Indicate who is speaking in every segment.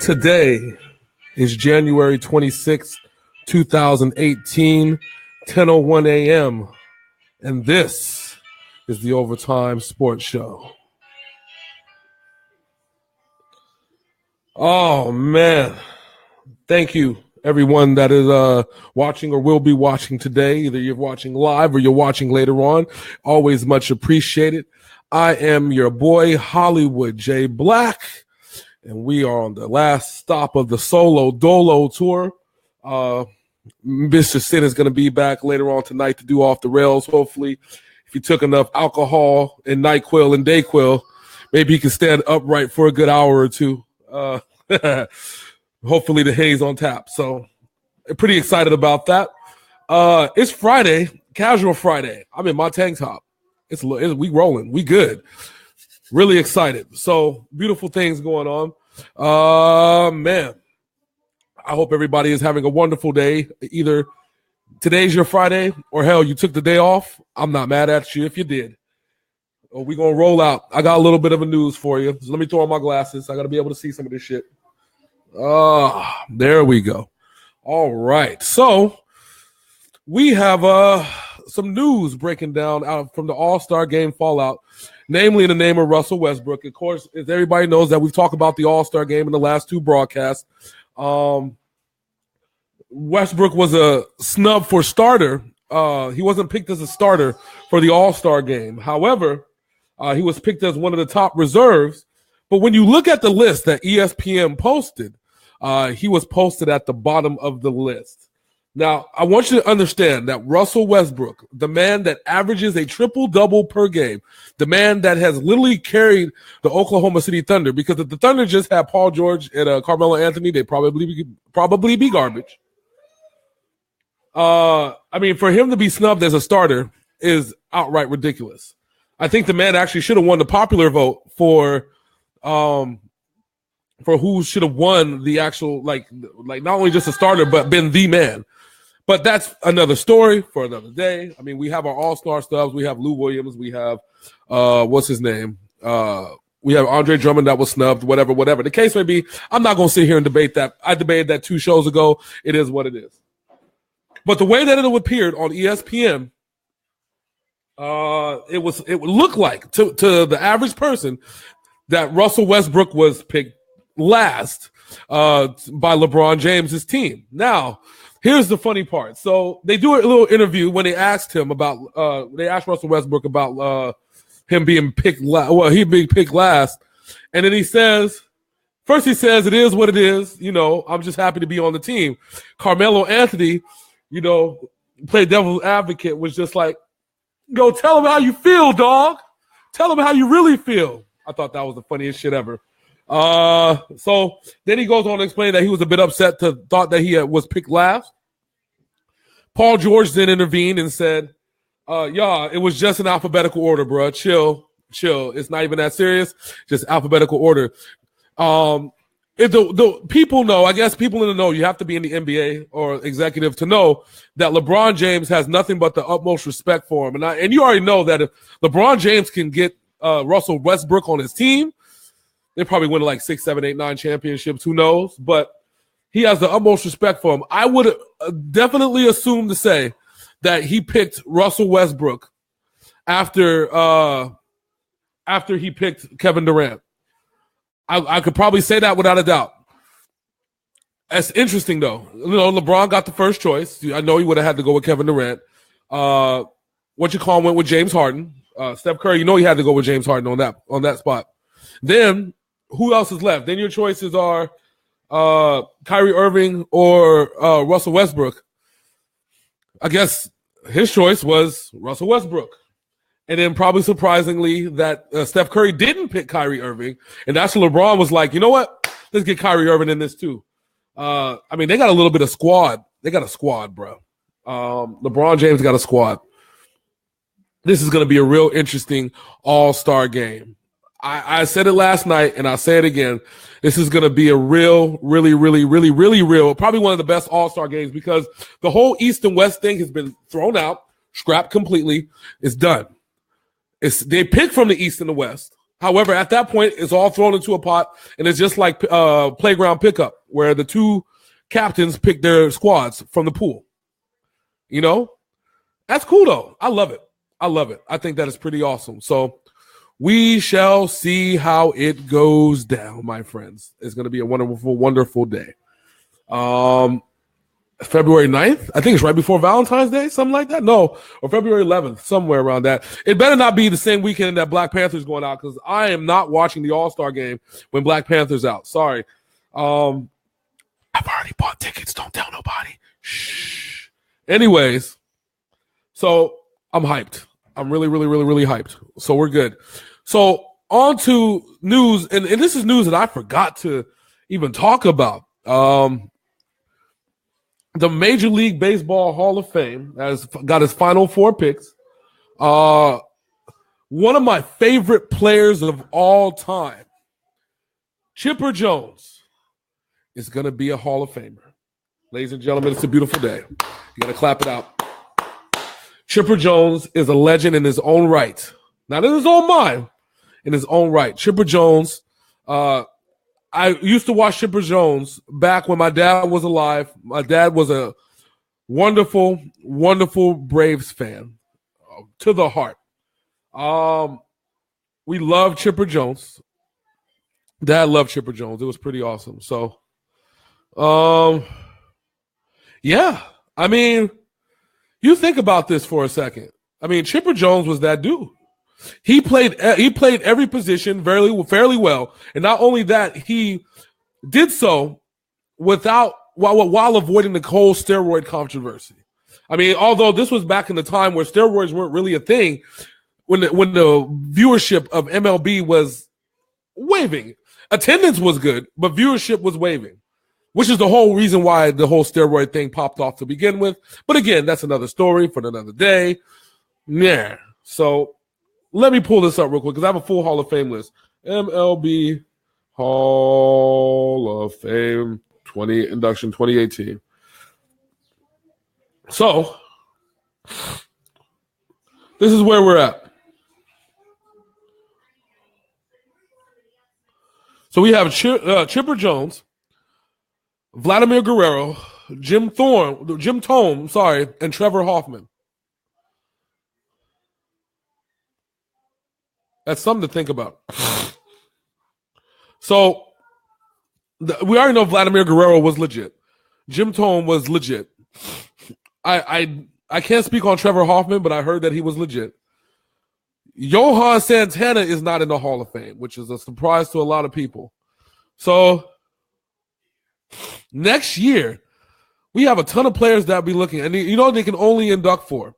Speaker 1: Today is January 26th, 2018, 10:01 a.m., and this is the Ovatyme Sports Show. Oh, man. Thank you, everyone that is watching or will be watching today. Either you're watching live or you're watching later on. Always much appreciated. I am your boy, Hollywood J. Blaq. And we are on the last stop of the solo Dolo tour. Mr. Sin is going to be back later on tonight to do Off the Rails. Hopefully, if he took enough alcohol and NyQuil and DayQuil, maybe he can stand upright for a good hour or two. Hopefully the haze on tap. So pretty excited about that. It's Friday, casual Friday. I'm in my tank top. We rolling. We good. Really excited. So beautiful things going on. Man, I hope everybody is having a wonderful day. Either today's your Friday or hell, you took the day off. I'm not mad at you if you did. We're going to roll out. I got a little bit of a news for you. So let me throw on my glasses. I got to be able to see some of this shit. There we go. All right. So we have some news breaking down out from the All-Star game fallout, namely in the name of Russell Westbrook. Of course, as everybody knows that we've talked about the All-Star game in the last two broadcasts. Westbrook was a snub for starter. He wasn't picked as a starter for the All-Star game. However, he was picked as one of the top reserves. But when you look at the list that ESPN posted, he was posted at the bottom of the list. Now, I want you to understand that Russell Westbrook, the man that averages a triple-double per game, the man that has literally carried the Oklahoma City Thunder, because if the Thunder just had Paul George and Carmelo Anthony, they'd probably be garbage. I mean, for him to be snubbed as a starter is outright ridiculous. I think the man actually should have won the popular vote for who should have won the actual, like not only just a starter, but been the man. But that's another story for another day. I mean, we have our all-star stubs. We have Lou Williams. We have, what's his name? We have Andre Drummond that was snubbed, whatever. The case may be, I'm not going to sit here and debate that. I debated that 2 shows ago. It is what it is. But the way that it appeared on ESPN, it would look like to the average person that Russell Westbrook was picked last by LeBron James's team. Now, here's the funny part. So they do a little interview when they asked him about they asked Russell Westbrook about him being picked he being picked last. And then he says it is what it is. You know, I'm just happy to be on the team. Carmelo Anthony, you know, played devil's advocate, was just like, go tell him how you feel, dog. Tell him how you really feel. I thought that was the funniest shit ever. So then he goes on to explain that he was a bit upset thought that he was picked last. Paul George then intervened and said, it was just an alphabetical order, bro. Chill. It's not even that serious. Just alphabetical order. If the people know, I guess people in the know, you have to be in the NBA or executive to know that LeBron James has nothing but the utmost respect for him. And you already know that if LeBron James can get Russell Westbrook on his team, they probably win like 6, 7, 8, 9 championships. Who knows? But he has the utmost respect for him. I would definitely assume to say that he picked Russell Westbrook after he picked Kevin Durant. I could probably say that without a doubt. That's interesting, though. You know, LeBron got the first choice. I know he would have had to go with Kevin Durant. Went with James Harden. Steph Curry, you know he had to go with James Harden on that spot. Then who else is left? Then your choices are Kyrie Irving or Russell Westbrook. I guess his choice was Russell Westbrook. And then probably surprisingly that Steph Curry didn't pick Kyrie Irving. And that's when LeBron was like, you know what? let's get Kyrie Irving in this too. I mean, they got a little bit of squad. They got a squad, bro. LeBron James got a squad. This is going to be a real interesting all-star game. I said it last night, and I'll say it again. This is going to be a really real, probably one of the best all-star games because the whole East and West thing has been thrown out, scrapped completely. It's done. They pick from the East and the West. However, at that point, it's all thrown into a pot, and it's just like playground pickup, where the two captains pick their squads from the pool. You know? That's cool, though. I love it. I think that is pretty awesome. So we shall see how it goes down, my friends. It's going to be a wonderful, wonderful day. February 9th, I think it's right before Valentine's Day, something like that. No, or February 11th, somewhere around that. It better not be the same weekend that Black Panther's going out because I am not watching the All-Star game when Black Panther's out. Sorry. I've already bought tickets. Don't tell nobody. Shh. Anyways, so I'm hyped. I'm really hyped. So we're good. So on to news, and this is news that I forgot to even talk about. The Major League Baseball Hall of Fame has got his final 4 picks. One of my favorite players of all time, Chipper Jones, is going to be a Hall of Famer. Ladies and gentlemen, it's a beautiful day. You got to clap it out. Chipper Jones is a legend in his own right. Not in his own mind, in his own right. Chipper Jones, I used to watch Chipper Jones back when my dad was alive. My dad was a wonderful, wonderful Braves fan to the heart. We loved Chipper Jones. Dad loved Chipper Jones. It was pretty awesome. So, yeah. I mean, you think about this for a second. I mean, Chipper Jones was that dude. He played every position fairly well, and not only that, he did so while avoiding the whole steroid controversy. I mean, although this was back in the time where steroids weren't really a thing, when the viewership of MLB was waving, attendance was good, but viewership was waving, which is the whole reason why the whole steroid thing popped off to begin with. But again, that's another story for another day. Yeah, so. Let me pull this up real quick because I have a full Hall of Fame list. MLB Hall of Fame induction 2018. So, this is where we're at. So we have Chipper Jones, Vladimir Guerrero, Jim Thome, and Trevor Hoffman. That's something to think about. So, we already know Vladimir Guerrero was legit. Jim Thome was legit. I can't speak on Trevor Hoffman, but I heard that he was legit. Johan Santana is not in the Hall of Fame, which is a surprise to a lot of people. So, next year, we have a ton of players that be looking, and they can only induct 4.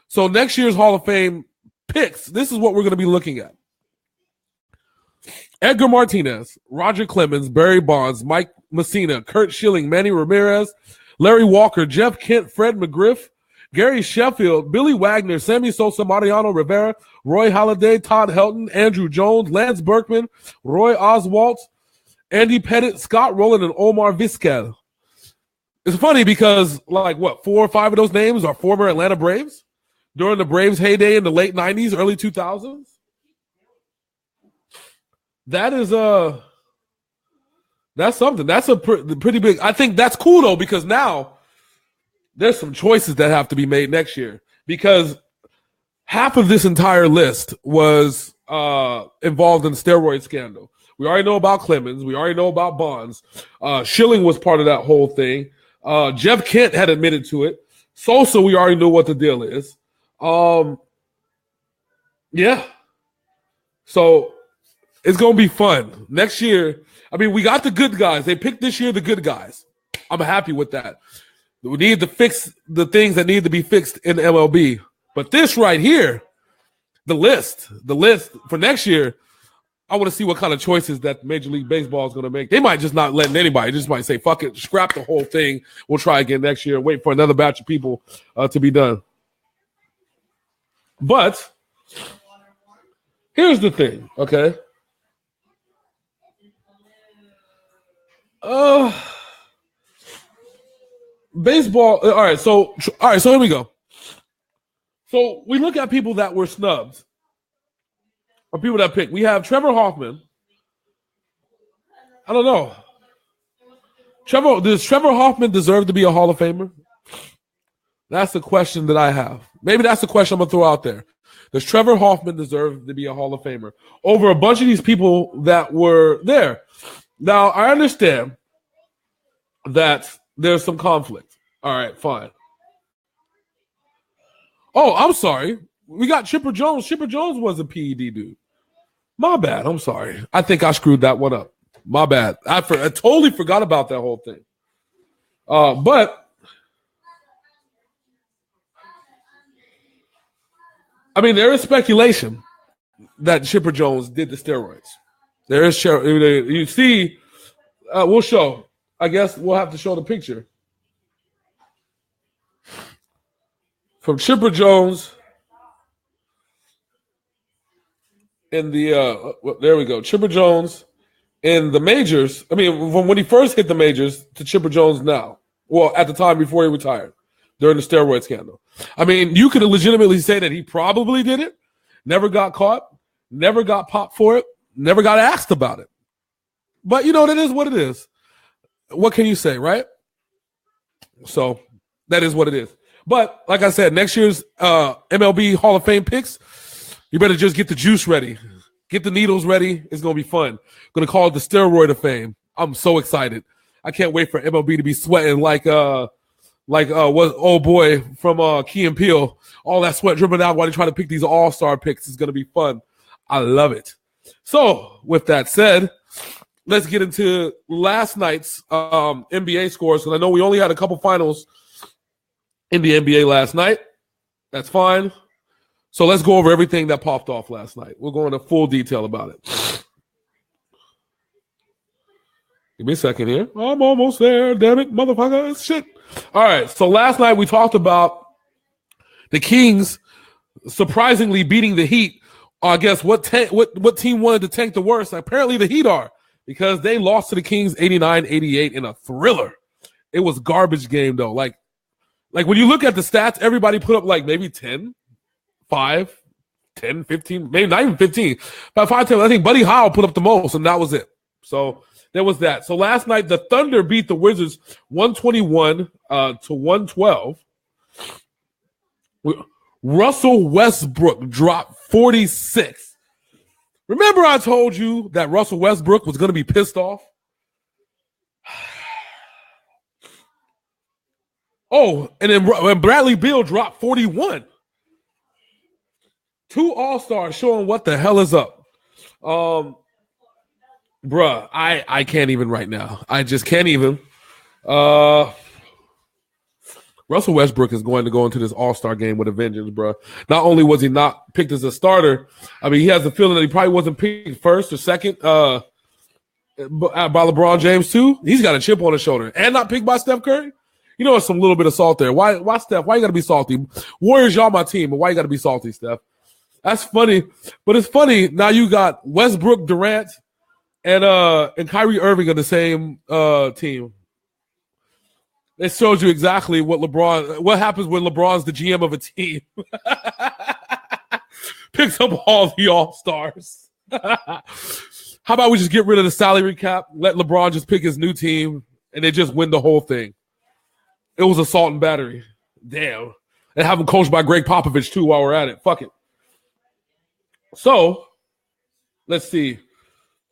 Speaker 1: So, next year's Hall of Fame picks, this is what we're going to be looking at. Edgar Martinez, Roger Clemens, Barry Bonds, Mike Messina, Kurt Schilling, Manny Ramirez, Larry Walker, Jeff Kent, Fred McGriff, Gary Sheffield, Billy Wagner, Sammy Sosa, Mariano Rivera, Roy Halladay, Todd Helton, Andrew Jones, Lance Berkman, Roy Oswalt, Andy Pettit, Scott Rowland, and Omar Vizquel. It's funny because, 4 or 5 of those names are former Atlanta Braves during the Braves' heyday in the late 90s, early 2000s. That is that's something. That's a pretty big. I think that's cool though, because now there's some choices that have to be made next year, because half of this entire list was involved in the steroid scandal. We already know about Clemens. We already know about Bonds. Schilling was part of that whole thing. Jeff Kent had admitted to it. Sosa, we already know what the deal is. Yeah. So it's going to be fun. Next year, I mean, we got the good guys. They picked this year the good guys. I'm happy with that. We need to fix the things that need to be fixed in MLB. But this right here, the list for next year, I want to see what kind of choices that Major League Baseball is going to make. They might just not let anybody. They just might say, fuck it, scrap the whole thing. We'll try again next year. Wait for another batch of people to be done. But here's the thing, okay? Baseball. All right, so here we go. So we look at people that were snubbed, or people that picked. We have Trevor Hoffman. I don't know. Does Trevor Hoffman deserve to be a Hall of Famer? That's the question that I have. Maybe that's the question I'm gonna throw out there. Does Trevor Hoffman deserve to be a Hall of Famer over a bunch of these people that were there? Now, I understand that there's some conflict. All right, fine. Oh, I'm sorry. We got Chipper Jones. Chipper Jones was a PED dude. My bad. I'm sorry. I think I screwed that one up. My bad. I totally forgot about that whole thing. But I mean, there is speculation that Chipper Jones did the steroids. There is, you see, we'll show. I guess we'll have to show the picture. From Chipper Jones in the, there we go. Chipper Jones in the majors. I mean, from when he first hit the majors to Chipper Jones now. Well, at the time before he retired during the steroid scandal. I mean, you could legitimately say that he probably did it, never got caught, never got popped for it, never got asked about it. But, you know, that is what it is. What can you say, right? So that is what it is. But like I said, next year's MLB Hall of Fame picks, you better just get the juice ready. Get the needles ready. It's going to be fun. Going to call it the Steroid of Fame. I'm so excited. I can't wait for MLB to be sweating like what old boy from Key and Peele. All that sweat dripping out while they try to pick these all-star picks is going to be fun. I love it. So with that said, let's get into last night's NBA scores. And I know we only had a couple finals in the NBA last night. That's fine. So let's go over everything that popped off last night. We'll go into full detail about it. Give me a second here. I'm almost there. Damn it, motherfucker. Shit. All right. So last night we talked about the Kings surprisingly beating the Heat. I guess what team wanted to tank the worst? Apparently the Heat are, because they lost to the Kings 89-88 in a thriller. It was garbage game though. Like when you look at the stats, everybody put up like maybe 10, 5, 10, 15, maybe not even 15. About 5, 10. I think Buddy Howell put up the most, and that was it. So there was that. So last night, the Thunder beat the Wizards 121 to 112. Russell Westbrook dropped 46. Remember I told you that Russell Westbrook was going to be pissed off? Oh, and then Bradley Beal dropped 41. 2 All-Stars showing what the hell is up. Bruh, I can't even right now. I just can't even. Russell Westbrook is going to go into this All-Star game with a vengeance, bruh. Not only was he not picked as a starter, I mean, he has the feeling that he probably wasn't picked first or second by LeBron James, too. He's got a chip on his shoulder. And not picked by Steph Curry. You know, it's some little bit of salt there. Why Steph? Why you got to be salty? Warriors, y'all my team, but why you got to be salty, Steph? That's funny. But it's funny. Now you got Westbrook, Durant, and Kyrie Irving on the same team. It shows you exactly what happens when LeBron's the GM of a team. Picks up all the All-Stars. How about we just get rid of the salary cap, let LeBron just pick his new team, and they just win the whole thing. It was assault and battery. Damn. And have him coached by Greg Popovich, too, while we're at it. Fuck it. So, let's see.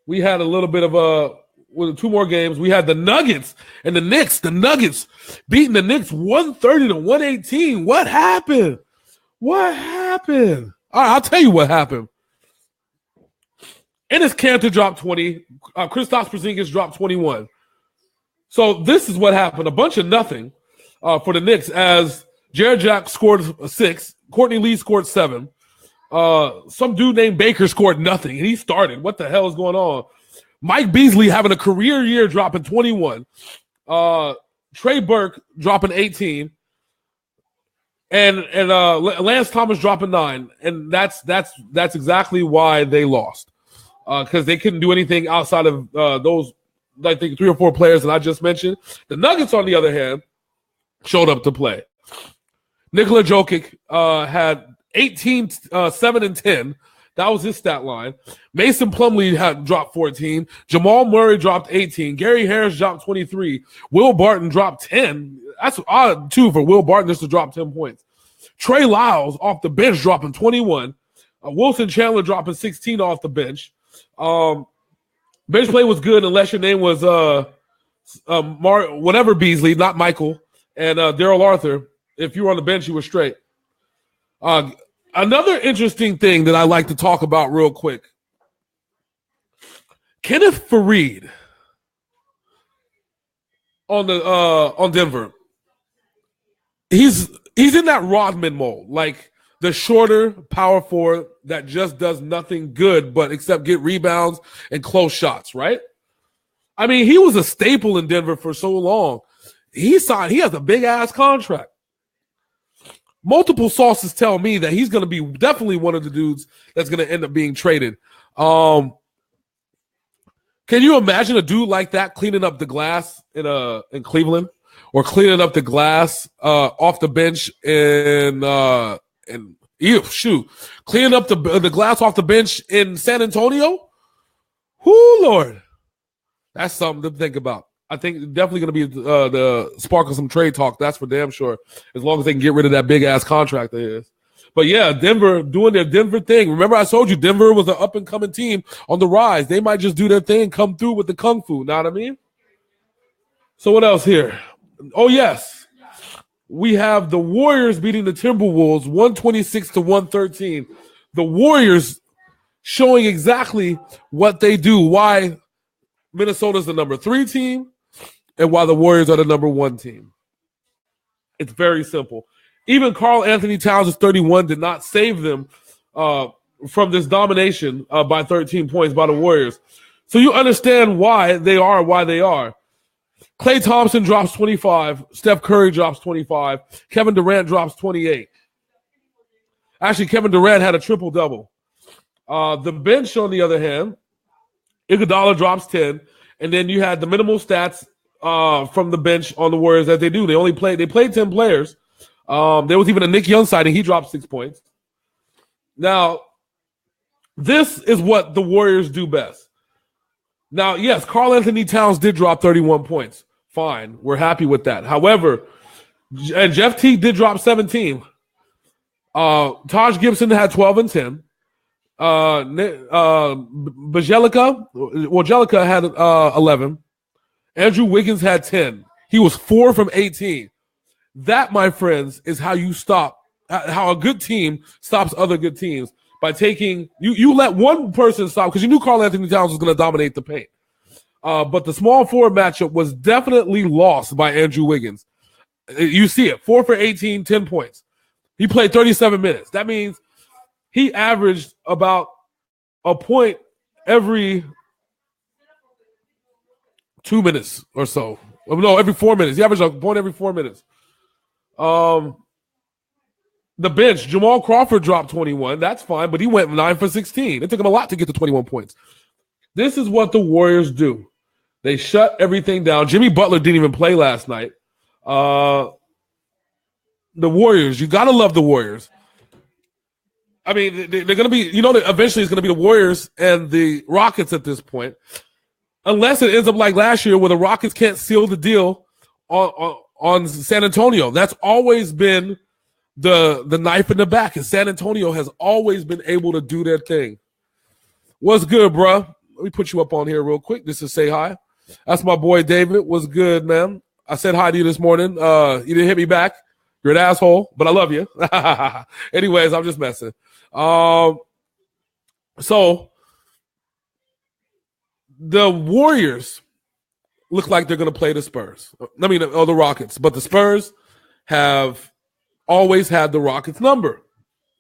Speaker 1: We had a little bit of with 2 more games. We had the Nuggets and the Knicks. The Nuggets beating the Knicks 130 to 118. What happened? What happened? All right, I'll tell you what happened. Enes Kanter dropped 20. Kristaps Porzingis dropped 21. So this is what happened. A bunch of nothing for the Knicks as Jared Jack scored 6. Courtney Lee scored 7. Some dude named Baker scored nothing, and he started. What the hell is going on? Mike Beasley having a career year, dropping 21. Trey Burke dropping 18. And Lance Thomas dropping 9. And that's exactly why they lost. Because they couldn't do anything outside of those, I think, 3 or 4 players that I just mentioned. The Nuggets, on the other hand, showed up to play. Nikola Jokic had 18, 7, and 10. That was his stat line. Mason Plumlee had dropped 14. Jamal Murray dropped 18. Gary Harris dropped 23. Will Barton dropped 10. That's odd, too, for Will Barton just to drop 10 points. Trey Lyles off the bench dropping 21. Wilson Chandler dropping 16 off the bench. Bench play was good unless your name was whatever Beasley, not Michael, and Daryl Arthur. If you were on the bench, you were straight. Another interesting thing that I like to talk about real quick. Kenneth Faried on Denver. He's in that Rodman mold, like the shorter power forward that just does nothing good but except get rebounds and close shots, right? I mean, he was a staple in Denver for so long. He has a big ass contract. Multiple sources tell me that he's going to be definitely one of the dudes that's going to end up being traded. Can you imagine a dude like that cleaning up the glass in Cleveland, or cleaning up the glass off the bench cleaning up the glass off the bench in San Antonio? Whoo, Lord, that's something to think about. I think definitely going to be the spark of some trade talk. That's for damn sure. As long as they can get rid of that big ass contract of his. But yeah, Denver doing their Denver thing. Remember, I told you Denver was an up and coming team on the rise. They might just do their thing, come through with the kung fu. Know what I mean? So what else here? Oh yes, we have the Warriors beating the Timberwolves 126-113. The Warriors showing exactly what they do. Why Minnesota's the number 3 team. And why the Warriors are the number 1 team. It's very simple. Even Karl Anthony Towns' 31 did not save them from this domination by 13 points by the Warriors. So you understand why they are. Klay Thompson drops 25. Steph Curry drops 25. Kevin Durant drops 28. Actually, Kevin Durant had a triple-double. The bench, on the other hand, Iguodala drops 10. And then you had the minimal stats from the bench on the Warriors that they do. They played 10 players. There was even a Nick Young sighting. He dropped 6 points. Now, this is what the Warriors do best. Now, yes, Karl Anthony Towns did drop 31 points. Fine. We're happy with that. However, and Jeff Teague did drop 17. Taj Gibson had 12 and 10. Jellica had 11. Andrew Wiggins had 10. He was 4 from 18. That, my friends, is how you stop, how a good team stops other good teams, by taking you let one person stop, because you knew Karl Anthony Towns was going to dominate the paint. But the small forward matchup was definitely lost by Andrew Wiggins. You see it, 4 for 18, 10 points. He played 37 minutes. That means he averaged about a point every 2 minutes or so. No, every 4 minutes. He averaged a point every 4 minutes. The bench, Jamal Crawford dropped 21. That's fine, but he went 9 for 16. It took him a lot to get to 21 points. This is what the Warriors do. They shut everything down. Jimmy Butler didn't even play last night. The Warriors, you got to love the Warriors. I mean, they're going to be, eventually it's going to be the Warriors and the Rockets at this point. Unless it ends up like last year where the Rockets can't seal the deal on San Antonio. That's always been the knife in the back, and San Antonio has always been able to do their thing. What's good, bro? Let me put you up on here real quick just to say hi. That's my boy David. What's good, man? I said hi to you this morning. You didn't hit me back. You're an asshole, but I love you. Anyways, I'm just messing. So the Warriors look like they're going to play the Spurs. The Rockets. But the Spurs have always had the Rockets number.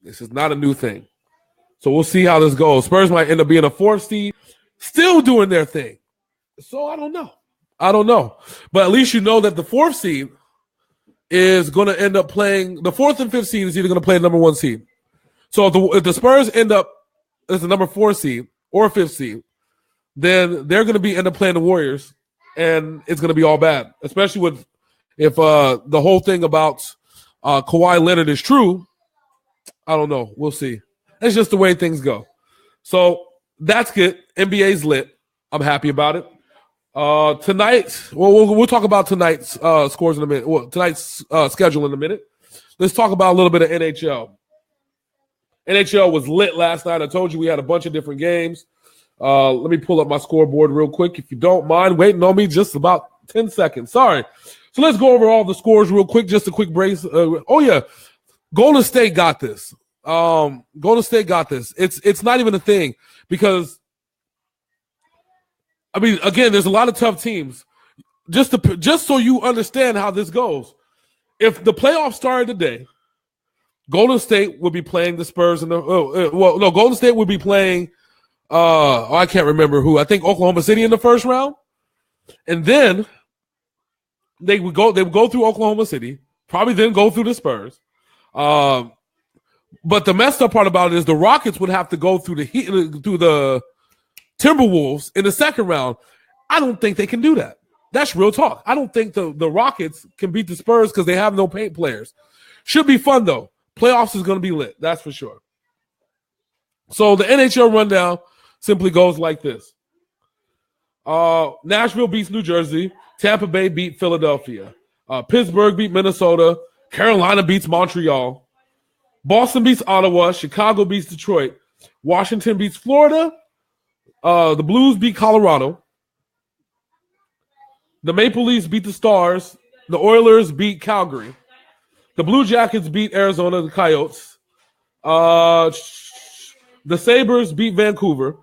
Speaker 1: This is not a new thing. So we'll see how this goes. Spurs might end up being a 4th seed, still doing their thing. So I don't know. But at least you know that the 4th seed is going to end up playing, the 4th and 5th seed is either going to play the number 1 seed. So if the Spurs end up as the number 4 seed or 5th seed, then they're going to end up playing the Warriors, and it's going to be all bad, especially if the whole thing about Kawhi Leonard is true. I don't know. We'll see. It's just the way things go. So that's good. NBA's lit. I'm happy about it. Tonight, we'll talk about tonight's scores in a minute. Well, tonight's schedule in a minute. Let's talk about a little bit of NHL. NHL was lit last night. I told you we had a bunch of different games. Let me pull up my scoreboard real quick. If you don't mind waiting on me just about 10 seconds. Sorry. So let's go over all the scores real quick. Just a quick brace. Golden State got this. Golden State got this. It's not even a thing because, I mean, again, there's a lot of tough teams. Just so you understand how this goes. If the playoffs started today, Golden State would be playing the Spurs Golden State would be playing I can't remember who. I think Oklahoma City in the first round. And then they would go through Oklahoma City, probably then go through the Spurs. But the messed up part about it is the Rockets would have to go through the Timberwolves in the second round. I don't think they can do that. That's real talk. I don't think the Rockets can beat the Spurs because they have no paint players. Should be fun, though. Playoffs is going to be lit. That's for sure. So the NHL rundown simply goes like this. Nashville beats New Jersey. Tampa Bay beat Philadelphia. Pittsburgh beat Minnesota. Carolina beats Montreal. Boston beats Ottawa. Chicago beats Detroit. Washington beats Florida. The Blues beat Colorado. The Maple Leafs beat the Stars. The Oilers beat Calgary. The Blue Jackets beat Arizona, the Coyotes. The Sabres beat Vancouver.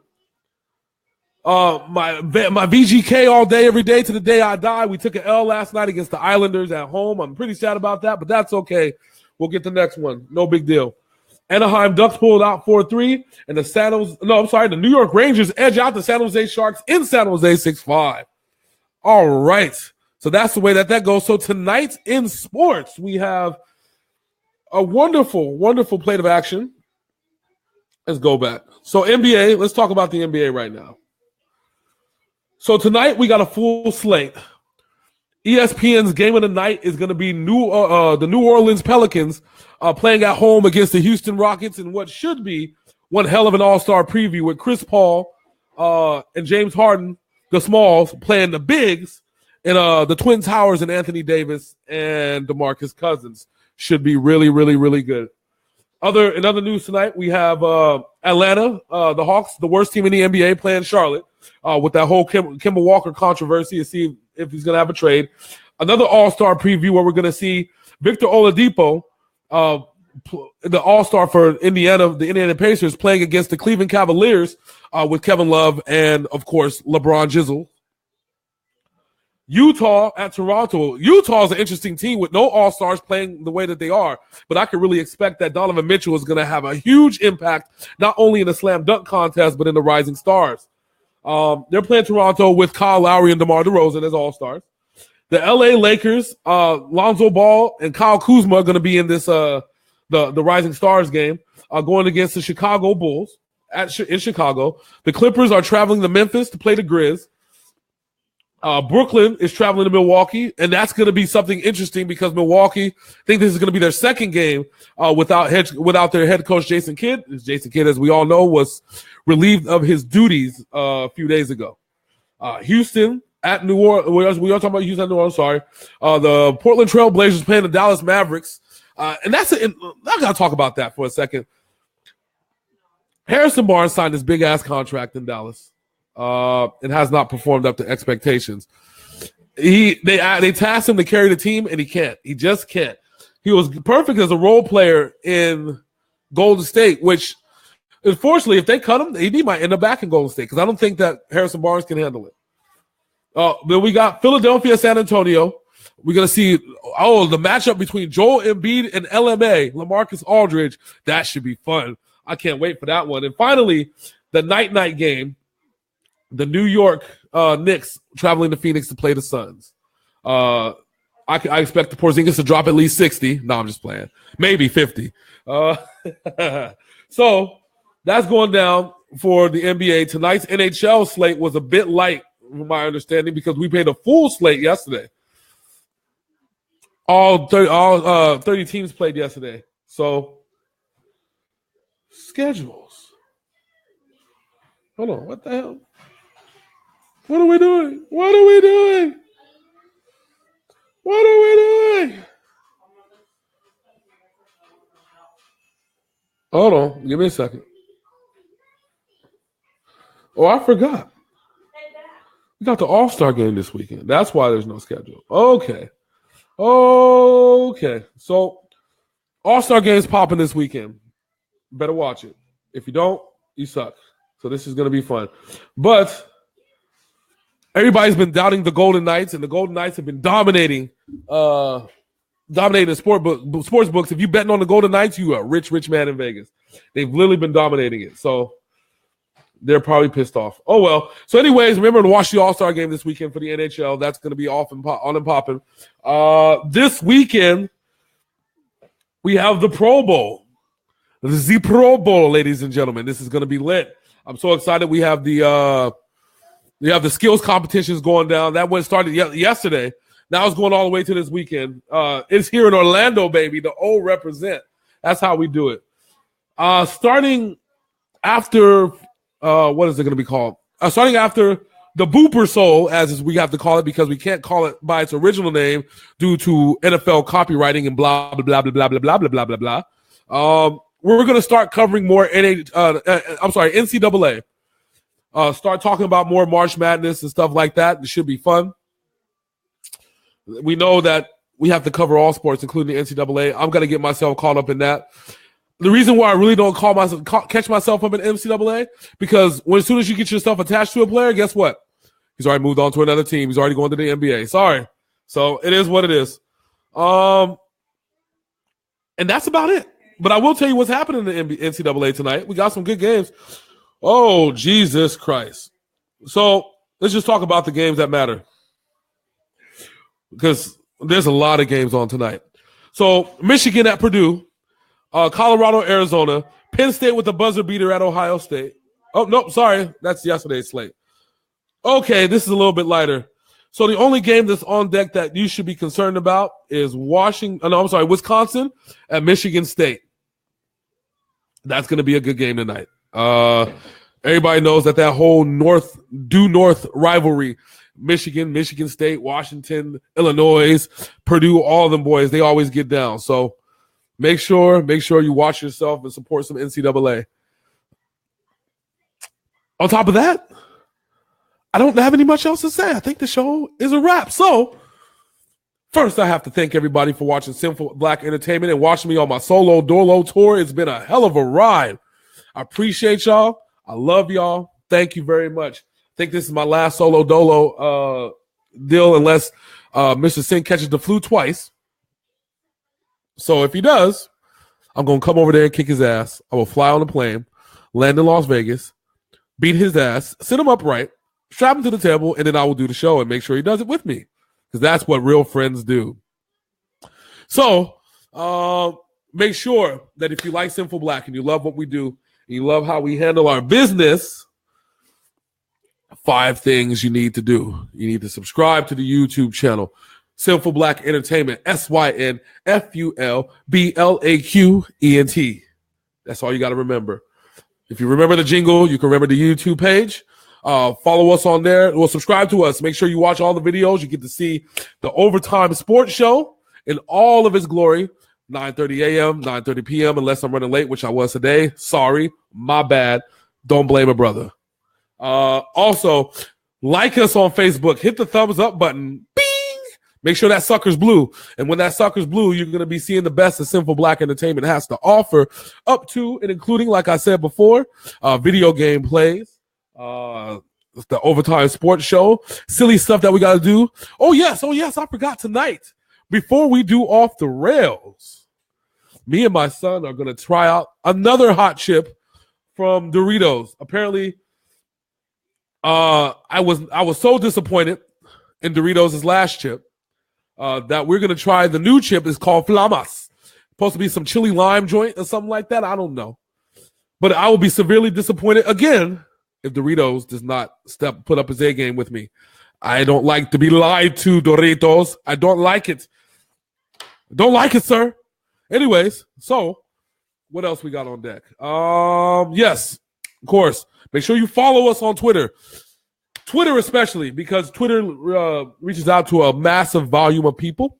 Speaker 1: My VGK all day, every day to the day I die. We took an L last night against the Islanders at home. I'm pretty sad about that, but that's okay. We'll get the next one. No big deal. Anaheim Ducks pulled out 4-3, and the New York Rangers edge out the San Jose Sharks in San Jose 6-5. All right. So that's the way that goes. So tonight in sports, we have a wonderful, wonderful plate of action. Let's go back. So NBA, let's talk about the NBA right now. So tonight we got a full slate. ESPN's game of the night is going to be the New Orleans Pelicans playing at home against the Houston Rockets in what should be one hell of an all-star preview with Chris Paul and James Harden, the Smalls, playing the bigs, and the Twin Towers and Anthony Davis and DeMarcus Cousins. Should be really, really, really good. In other news tonight, we have Atlanta, the Hawks, the worst team in the NBA, playing Charlotte with that whole Kemba Walker controversy to see if he's going to have a trade. Another all-star preview where we're going to see Victor Oladipo, the all-star for Indiana, the Indiana Pacers, playing against the Cleveland Cavaliers with Kevin Love and, of course, LeBron Jizzle. Utah at Toronto. Utah is an interesting team with no all-stars playing the way that they are, but I could really expect that Donovan Mitchell is going to have a huge impact, not only in the slam dunk contest, but in the Rising Stars. They're playing Toronto with Kyle Lowry and DeMar DeRozan as all-stars. The LA Lakers, Lonzo Ball and Kyle Kuzma are going to be in this the Rising Stars game, going against the Chicago Bulls in Chicago. The Clippers are traveling to Memphis to play the Grizz. Brooklyn is traveling to Milwaukee, and that's going to be something interesting because Milwaukee, I think this is going to be their second game without their head coach, Jason Kidd. Jason Kidd, as we all know, was relieved of his duties a few days ago. Houston at New Orleans. We are talking about Houston at New Orleans, sorry. The Portland Trail Blazers playing the Dallas Mavericks. I got to talk about that for a second. Harrison Barnes signed this big-ass contract in Dallas. And has not performed up to expectations. They tasked him to carry the team, and he can't. He just can't. He was perfect as a role player in Golden State, which, unfortunately, if they cut him, he might end up back in Golden State because I don't think that Harrison Barnes can handle it. Then we got Philadelphia, San Antonio. We're going to see, the matchup between Joel Embiid and LMA, LaMarcus Aldridge. That should be fun. I can't wait for that one. And finally, the night game, the New York Knicks traveling to Phoenix to play the Suns. I expect the Porzingis to drop at least 60. No, I'm just playing. Maybe 50. So that's going down for the NBA. Tonight's NHL slate was a bit light, from my understanding, because we played a full slate yesterday. All 30 teams played yesterday. So, schedules. Hold on. What the hell? What are we doing? What are we doing? What are we doing? Hold on. Give me a second. Oh, I forgot. We got the All-Star game this weekend. That's why there's no schedule. Okay. So, All-Star game's popping this weekend. Better watch it. If you don't, you suck. So this is going to be fun. But everybody's been doubting the Golden Knights, and the Golden Knights have been dominating the sports books. If you betting on the Golden Knights, you are a rich man in Vegas. They've literally been dominating it. So they're probably pissed off. Oh, well. So anyways, remember to watch the All-Star game this weekend for the NHL. That's going to be on and popping. This weekend, we have the Pro Bowl. The Pro Bowl, ladies and gentlemen. This is going to be lit. I'm so excited. We have the skills competitions going down. That one started yesterday. Now it's going all the way to this weekend. It's here in Orlando, baby. The O represent. That's how we do it. Starting after, what is it going to be called? Starting after the Booper Soul, as we have to call it, because we can't call it by its original name due to NFL copywriting and blah, blah, blah, blah, blah, blah, blah, blah, blah, blah. We're going to start covering more NCAA. Start talking about more March Madness and stuff like that. It should be fun. We know that we have to cover all sports, including the NCAA. I'm going to get myself caught up in that. The reason why I really don't catch myself up in NCAA, because as soon as you get yourself attached to a player, guess what? He's already moved on to another team. He's already going to the NBA. Sorry. So it is what it is. And that's about it. But I will tell you what's happening in the NCAA tonight. We got some good games. Oh, Jesus Christ. So let's just talk about the games that matter, because there's a lot of games on tonight. So Michigan at Purdue, Colorado, Arizona, Penn State with a buzzer beater at Ohio State. Oh, no, sorry. That's yesterday's slate. Okay, this is a little bit lighter. So the only game that's on deck that you should be concerned about is Wisconsin at Michigan State. That's going to be a good game tonight. Everybody knows that whole north rivalry, Michigan State, Washington, Illinois, Purdue, all of them boys, they always get down. So make sure you watch yourself and support some NCAA. On top of that, I don't have any much else to say. I think the show is a wrap. So first, I have to thank everybody for watching Synful Blaq Entertainment and watching me on my solo Dolo tour. It's been a hell of a ride. I appreciate y'all. I love y'all. Thank you very much. I think this is my last solo Dolo deal, unless Mr. Sin catches the flu twice. So if he does, I'm going to come over there and kick his ass. I will fly on a plane, land in Las Vegas, beat his ass, sit him upright, strap him to the table, and then I will do the show and make sure he does it with me, because that's what real friends do. So make sure that if you like Synful Blaq and you love what we do, and you love how we handle our business, 5 things you need to do. You need to subscribe to the YouTube channel, Synful Blaq Entertainment, SYNFULBLAQENT. That's all you got to remember. If you remember the jingle, you can remember the YouTube page. Follow us on there. Well, subscribe to us. Make sure you watch all the videos. You get to see the Ovatyme Sports Show in all of its glory, 9:30 a.m., 9:30 p.m., unless I'm running late, which I was today. Sorry, my bad. Don't blame a brother. Also, like us on Facebook. Hit the thumbs up button. Bing! Make sure that sucker's blue. And when that sucker's blue, you're going to be seeing the best that Synful Blaq Entertainment has to offer, up to and including, like I said before, video game plays, the Ovatyme Sports Show, silly stuff that we got to do. Oh, yes, I forgot tonight. Before we do Off the Rails, me and my son are going to try out another hot chip from Doritos. Apparently, I was so disappointed in Doritos' last chip that we're gonna try the new chip. It's called Flamas. Supposed to be some chili lime joint or something like that. I don't know, but I will be severely disappointed again if Doritos does not put up his A game with me. I don't like to be lied to, Doritos. I don't like it. Don't like it, sir. Anyways, so what else we got on deck? Yes, of course. Make sure you follow us on Twitter. Twitter especially, because Twitter reaches out to a massive volume of people.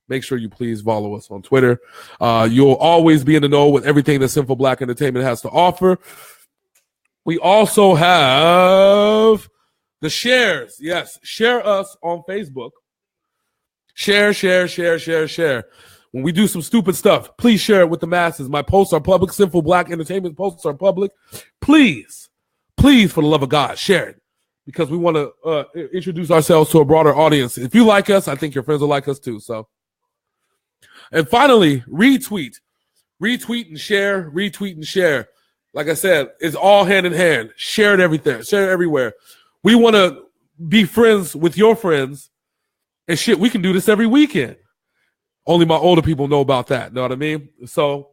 Speaker 1: Make sure you please follow us on Twitter. You'll always be in the know with everything that Synful Blaq Entertainment has to offer. We also have the shares. Yes, share us on Facebook. Share. When we do some stupid stuff, please share it with the masses. My posts are public. Synful Blaq Entertainment posts are public. Please, for the love of God, share it. Because we want to introduce ourselves to a broader audience. If you like us, I think your friends will like us too. So, and finally, retweet and share, retweet and share. Like I said, it's all hand in hand. Share it everything. Share it everywhere. We want to be friends with your friends, and shit. We can do this every weekend. Only my older people know about that. Know what I mean? So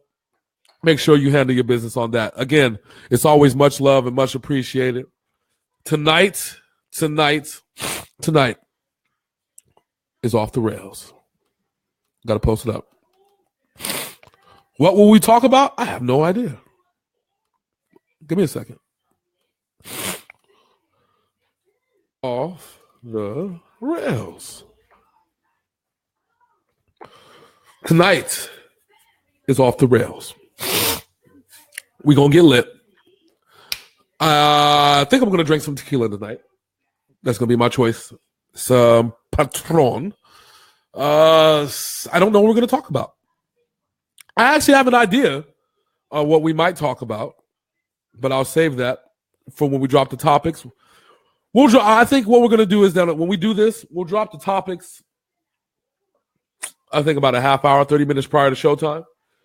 Speaker 1: make sure you handle your business on that. Again, it's always much love and much appreciated. Tonight is off the rails. Got to post it up. What will we talk about? I have no idea. Give me a second. Off the rails. Tonight is off the rails. We're going to get lit. I think I'm going to drink some tequila tonight. That's going to be my choice. Some Patron. I don't know what we're going to talk about. I actually have an idea of what we might talk about, but I'll save that for when we drop the topics. I think what we're going to do is that when we do this, we'll drop the topics, I think about a half hour, 30 minutes prior to showtime.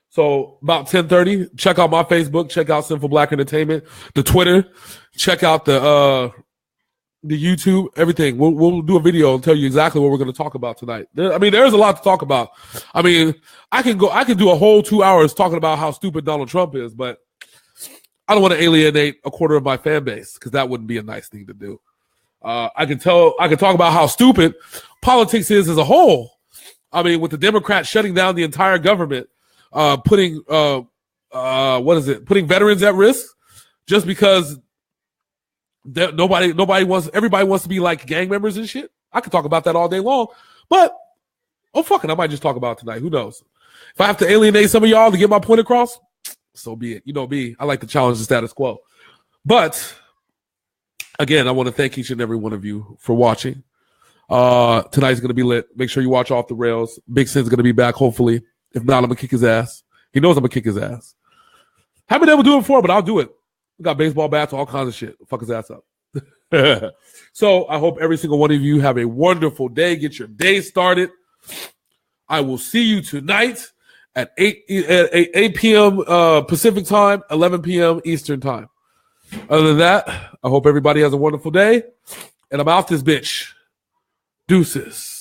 Speaker 1: So about 10:30, check out my Facebook, check out Synful Blaq Entertainment, the Twitter, check out the YouTube, everything. We'll do a video and tell you exactly what we're going to talk about tonight. There's a lot to talk about. I can do a whole 2 hours talking about how stupid Donald Trump is, but I don't want to alienate a quarter of my fan base because that wouldn't be a nice thing to do. I can talk about how stupid politics is as a whole. With the Democrats shutting down the entire government, putting veterans at risk just because everybody wants to be like gang members and shit. I could talk about that all day long, but fuck it, I might just talk about it tonight. Who knows? If I have to alienate some of y'all to get my point across, so be it. You know me, I like to challenge the status quo. But again, I want to thank each and every one of you for watching. Tonight's going to be lit. Make sure you watch Off the Rails. Big Sin's going to be back, hopefully. If not, I'm going to kick his ass. He knows I'm going to kick his ass. Haven't ever do it before, but I'll do it. We got baseball bats, all kinds of shit. Fuck his ass up. So I hope every single one of you have a wonderful day. Get your day started. I will see you tonight at 8 p.m. Pacific time, 11 p.m. Eastern time. Other than that, I hope everybody has a wonderful day. And I'm out this bitch. Deuces.